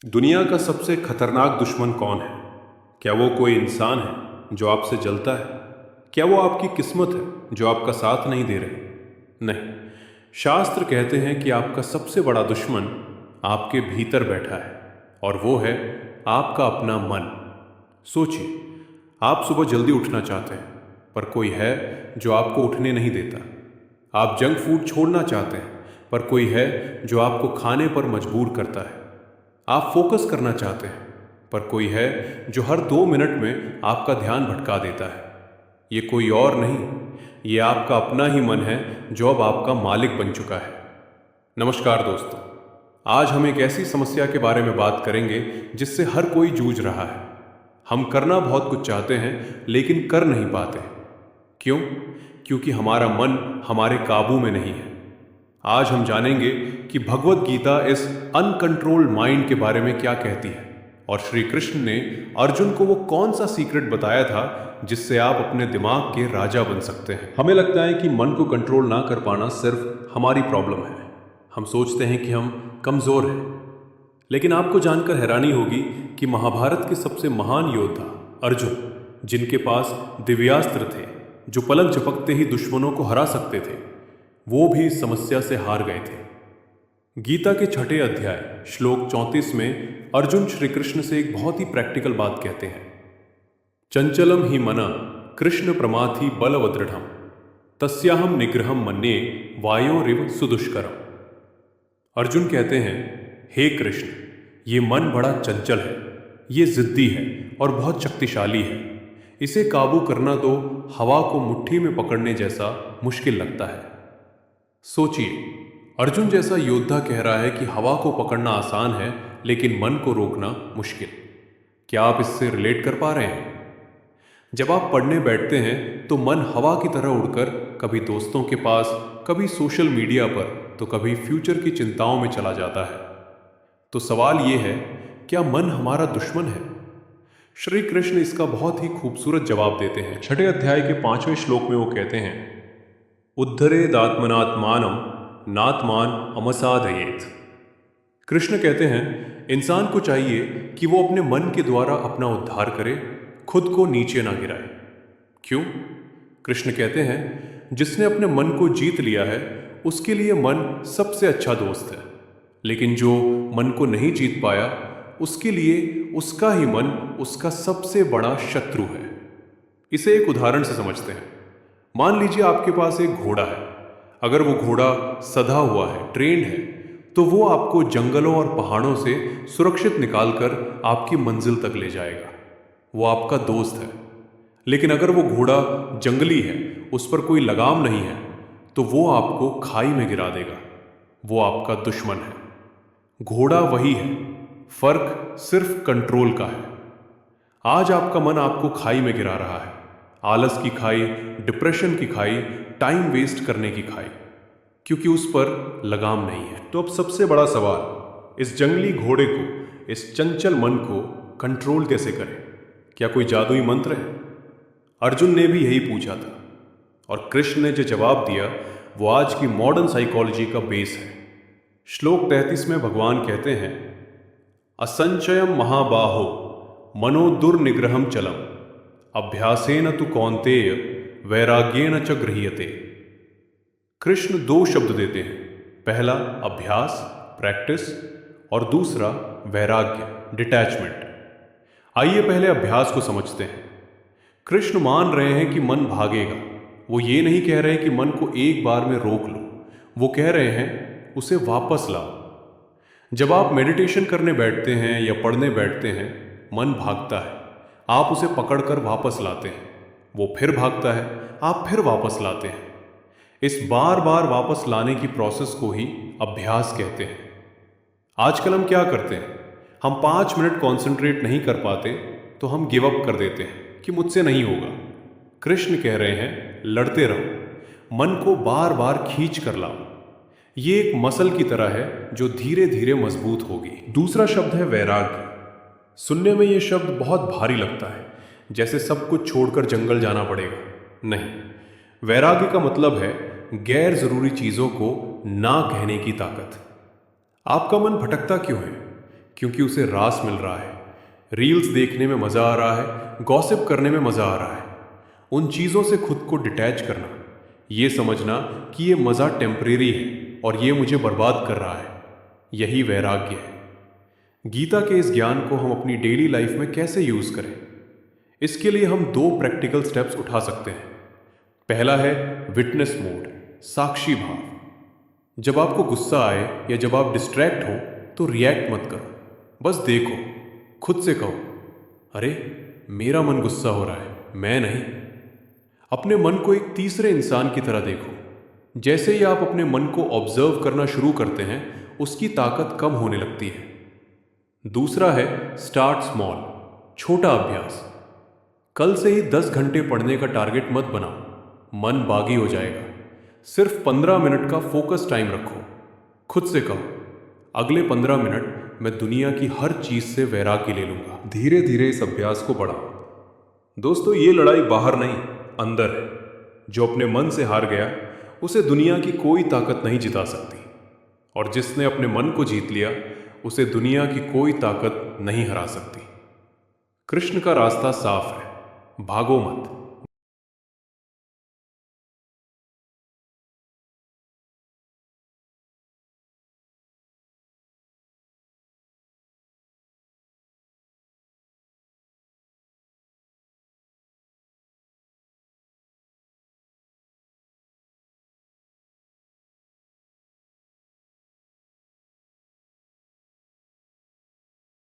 दुनिया का सबसे खतरनाक दुश्मन कौन है? क्या वो कोई इंसान है जो आपसे जलता है? क्या वो आपकी किस्मत है जो आपका साथ नहीं दे रही? नहीं। शास्त्र कहते हैं कि आपका सबसे बड़ा दुश्मन आपके भीतर बैठा है, और वो है आपका अपना मन। सोचिए, आप सुबह जल्दी उठना चाहते हैं, पर कोई है जो आपको उठने नहीं देता। आप जंक फूड छोड़ना चाहते हैं, पर कोई है जो आपको खाने पर मजबूर करता है। आप फोकस करना चाहते हैं, पर कोई है जो हर 2 मिनट में आपका ध्यान भटका देता है। ये कोई और नहीं, ये आपका अपना ही मन है जो अब आपका मालिक बन चुका है। नमस्कार दोस्तों, आज हम एक ऐसी समस्या के बारे में बात करेंगे जिससे हर कोई जूझ रहा है। हम करना बहुत कुछ चाहते हैं लेकिन कर नहीं पाते। क्यों? क्योंकि हमारा मन हमारे काबू में नहीं है। आज हम जानेंगे कि भगवत गीता इस अनकंट्रोल्ड माइंड के बारे में क्या कहती है, और श्री कृष्ण ने अर्जुन को वो कौन सा सीक्रेट बताया था जिससे आप अपने दिमाग के राजा बन सकते हैं। हमें लगता है कि मन को कंट्रोल ना कर पाना सिर्फ हमारी प्रॉब्लम है। हम सोचते हैं कि हम कमज़ोर हैं, लेकिन आपको जानकर हैरानी होगी कि महाभारत के सबसे महान योद्धा अर्जुन, जिनके पास दिव्यास्त्र थे जो पलक झपकते ही दुश्मनों को हरा सकते थे, वो भी इस समस्या से हार गए थे। गीता के छठे अध्याय श्लोक 34 में अर्जुन श्री कृष्ण से एक बहुत ही प्रैक्टिकल बात कहते हैं। चंचलम ही मना कृष्ण प्रमाथि बलवदृढ़म तस्याहम निग्रहम मन्ये वायोरिव सुदुष्करम। अर्जुन कहते हैं, हे कृष्ण, ये मन बड़ा चंचल है, ये जिद्दी है और बहुत शक्तिशाली है। इसे काबू करना तो हवा को मुट्ठी में पकड़ने जैसा मुश्किल लगता है। सोचिए, अर्जुन जैसा योद्धा कह रहा है कि हवा को पकड़ना आसान है लेकिन मन को रोकना मुश्किल। क्या आप इससे रिलेट कर पा रहे हैं? जब आप पढ़ने बैठते हैं तो मन हवा की तरह उड़कर कभी दोस्तों के पास, कभी सोशल मीडिया पर, तो कभी फ्यूचर की चिंताओं में चला जाता है। तो सवाल ये है, क्या मन हमारा दुश्मन है? श्री कृष्ण इसका बहुत ही खूबसूरत जवाब देते हैं। छठे अध्याय के 5वें श्लोक में वो कहते हैं, उद्धरेदात्मनात्मानम नात्मान अमसादयेत। कृष्ण कहते हैं, इंसान को चाहिए कि वो अपने मन के द्वारा अपना उद्धार करे, खुद को नीचे ना गिराए। क्यों? कृष्ण कहते हैं, जिसने अपने मन को जीत लिया है उसके लिए मन सबसे अच्छा दोस्त है, लेकिन जो मन को नहीं जीत पाया उसके लिए उसका ही मन उसका सबसे बड़ा शत्रु है। इसे एक उदाहरण से समझते हैं। मान लीजिए आपके पास एक घोड़ा है। अगर वो घोड़ा सधा हुआ है, ट्रेंड है, तो वो आपको जंगलों और पहाड़ों से सुरक्षित निकालकर आपकी मंजिल तक ले जाएगा। वो आपका दोस्त है। लेकिन अगर वो घोड़ा जंगली है, उस पर कोई लगाम नहीं है, तो वो आपको खाई में गिरा देगा। वो आपका दुश्मन है। घोड़ा वही है, फर्क सिर्फ कंट्रोल का है। आज आपका मन आपको खाई में गिरा रहा है। आलस की खाई, डिप्रेशन की खाई, टाइम वेस्ट करने की खाई, क्योंकि उस पर लगाम नहीं है। तो अब सबसे बड़ा सवाल, इस जंगली घोड़े को, इस चंचल मन को कंट्रोल कैसे करें? क्या कोई जादुई मंत्र है? अर्जुन ने भी यही पूछा था, और कृष्ण ने जो जवाब दिया वो आज की मॉडर्न साइकोलॉजी का बेस है। श्लोक 33 में भगवान कहते हैं, असंचयम महाबाहो मनो दुर्निग्रहम चलम अभ्यासेन तु कौन्तेय वैराग्येन च गृह्यते। कृष्ण 2 शब्द देते हैं, पहला अभ्यास, प्रैक्टिस, और दूसरा वैराग्य, डिटैचमेंट। आइए पहले अभ्यास को समझते हैं। कृष्ण मान रहे हैं कि मन भागेगा। वो ये नहीं कह रहे कि मन को एक बार में रोक लो, वो कह रहे हैं उसे वापस लाओ। जब आप मेडिटेशन करने बैठते हैं या पढ़ने बैठते हैं, मन भागता है, आप उसे पकड़कर वापस लाते हैं। वो फिर भागता है, आप फिर वापस लाते हैं। इस बार बार वापस लाने की प्रोसेस को ही अभ्यास कहते हैं। आजकल हम क्या करते हैं, हम 5 मिनट कॉन्सेंट्रेट नहीं कर पाते तो हम गिव अप कर देते हैं कि मुझसे नहीं होगा। कृष्ण कह रहे हैं, लड़ते रहो, मन को बार बार खींच कर लाओ। ये एक मसल की तरह है जो धीरे धीरे मजबूत होगी। दूसरा शब्द है वैराग्य। सुनने में ये शब्द बहुत भारी लगता है, जैसे सब कुछ छोड़कर जंगल जाना पड़ेगा। नहीं, वैराग्य का मतलब है गैर जरूरी चीजों को ना कहने की ताकत। आपका मन भटकता क्यों है? क्योंकि उसे रास मिल रहा है, रील्स देखने में मज़ा आ रहा है, गॉसिप करने में मज़ा आ रहा है। उन चीज़ों से खुद को डिटैच करना, ये समझना कि ये मज़ा टेम्परेरी है और ये मुझे बर्बाद कर रहा है, यही वैराग्य है। गीता के इस ज्ञान को हम अपनी डेली लाइफ में कैसे यूज़ करें, इसके लिए हम 2 प्रैक्टिकल स्टेप्स उठा सकते हैं। पहला है विटनेस मोड, साक्षी भाव। जब आपको गुस्सा आए या जब आप डिस्ट्रैक्ट हो तो रिएक्ट मत करो, बस देखो। खुद से कहो, अरे मेरा मन गुस्सा हो रहा है, मैं नहीं। अपने मन को एक तीसरे इंसान की तरह देखो। जैसे ही आप अपने मन को ऑब्जर्व करना शुरू करते हैं, उसकी ताकत कम होने लगती है। दूसरा है स्टार्ट स्मॉल, छोटा अभ्यास। कल से ही 10 घंटे पढ़ने का टारगेट मत बनाओ, मन बागी हो जाएगा। सिर्फ 15 मिनट का फोकस टाइम रखो। खुद से कहो, अगले 15 मिनट मैं दुनिया की हर चीज से वैराग्य ले लूंगा। धीरे धीरे इस अभ्यास को बढ़ाओ। दोस्तों, ये लड़ाई बाहर नहीं, अंदर है। जो अपने मन से हार गया, उसे दुनिया की कोई ताकत नहीं जिता सकती। और जिसने अपने मन को जीत लिया, उसे दुनिया की कोई ताकत नहीं हरा सकती। कृष्ण का रास्ता साफ है, भागो मत,